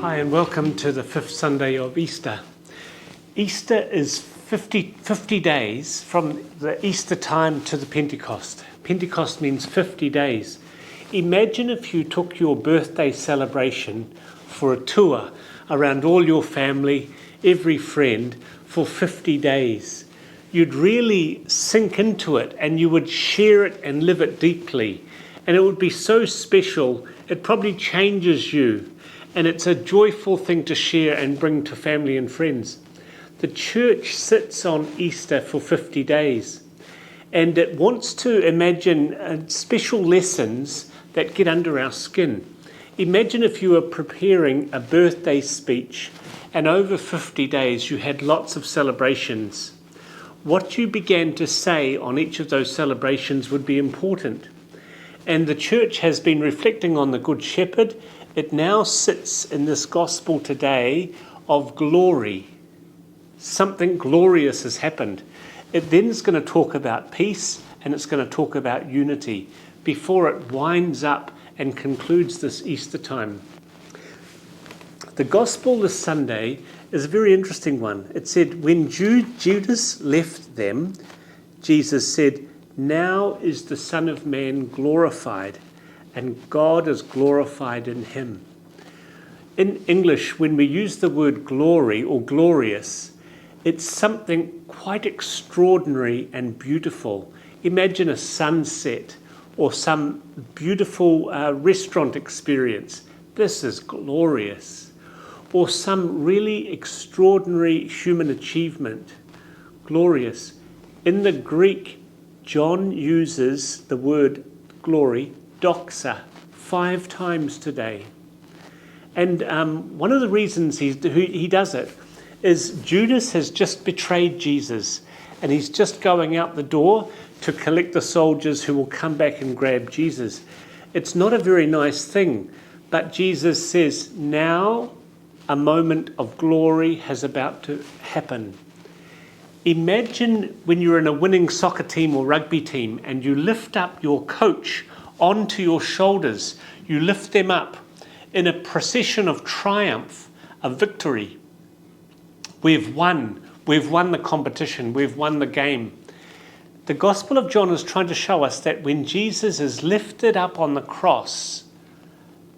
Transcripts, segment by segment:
Hi and welcome to the fifth Sunday of Easter. Easter is 50 days from the Easter time to the Pentecost. Pentecost means 50 days. Imagine if you took your birthday celebration for a tour around all your family, every friend, for 50 days. You'd really sink into it and you would share it and live it deeply. And it would be so special, it probably changes you. And it's a joyful thing to share and bring to family and friends. The church sits on Easter for 50 days. And it wants to imagine special lessons that get under our skin. Imagine if you were preparing a birthday speech and over 50 days you had lots of celebrations. What you began to say on each of those celebrations would be important. And the church has been reflecting on the Good Shepherd. It now sits in this gospel today of glory. Something glorious has happened. It then is going to talk about peace and it's going to talk about unity before it winds up and concludes this Easter time. The gospel this Sunday is a very interesting one. It said, when Judas left them, Jesus said, "Now is the Son of Man glorified, and God is glorified in him." In English, when we use the word glory or glorious, it's something quite extraordinary and beautiful. Imagine a sunset or some beautiful restaurant experience. This is glorious. Or some really extraordinary human achievement. Glorious. In the Greek, John uses the word glory, doxa, 5 times today. And one of the reasons he does it is Judas has just betrayed Jesus and he's just going out the door to collect the soldiers who will come back and grab Jesus. It's not a very nice thing, but Jesus says, now a moment of glory has about to happen. Imagine when you're in a winning soccer team or rugby team and you lift up your coach onto your shoulders. You lift them up in a procession of triumph, of victory. We've won. We've won the competition. We've won the game. The Gospel of John is trying to show us that when Jesus is lifted up on the cross,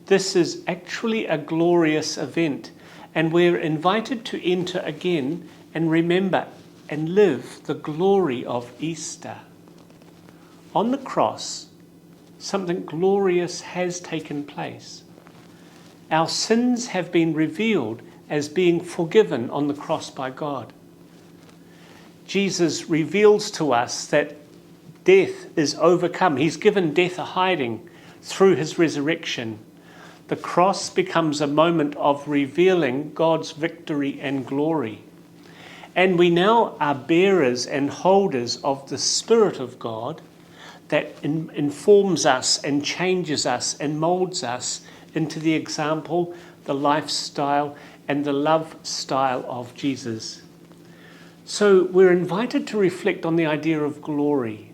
this is actually a glorious event. And we're invited to enter again and remember and live the glory of Easter. On the cross, something glorious has taken place. Our sins have been revealed as being forgiven on the cross by God. Jesus reveals to us that death is overcome. He's given death a hiding through his resurrection. The cross becomes a moment of revealing God's victory and glory. And we now are bearers and holders of the Spirit of God that informs us and changes us and molds us into the example, the lifestyle, and the love style of Jesus. So we're invited to reflect on the idea of glory.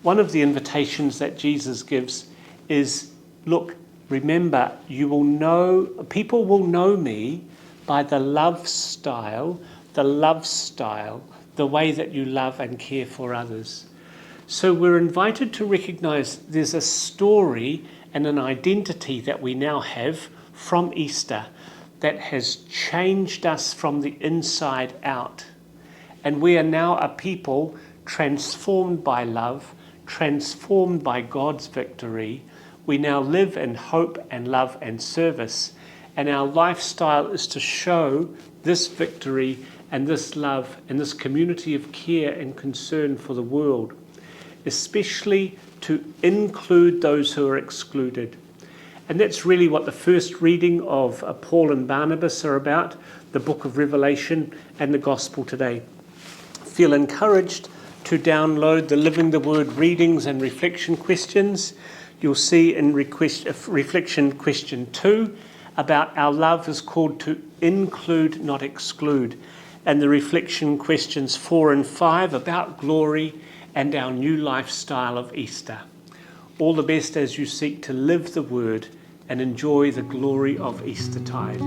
One of the invitations that Jesus gives is, look, remember, people will know me by the love style, the way that you love and care for others. So we're invited to recognize there's a story and an identity that we now have from Easter that has changed us from the inside out. And we are now a people transformed by love, transformed by God's victory. We now live in hope and love and service. And our lifestyle is to show this victory and this love and this community of care and concern for the world, especially to include those who are excluded. And that's really what the first reading of Paul and Barnabas are about, the book of Revelation and the gospel today. Feel encouraged to download the Living the Word readings and reflection questions. You'll see in reflection question 2 about our love is called to include, not exclude. And the reflection questions 4 and 5 about glory and our new lifestyle of Easter. All the best as you seek to live the Word and enjoy the glory of Eastertide.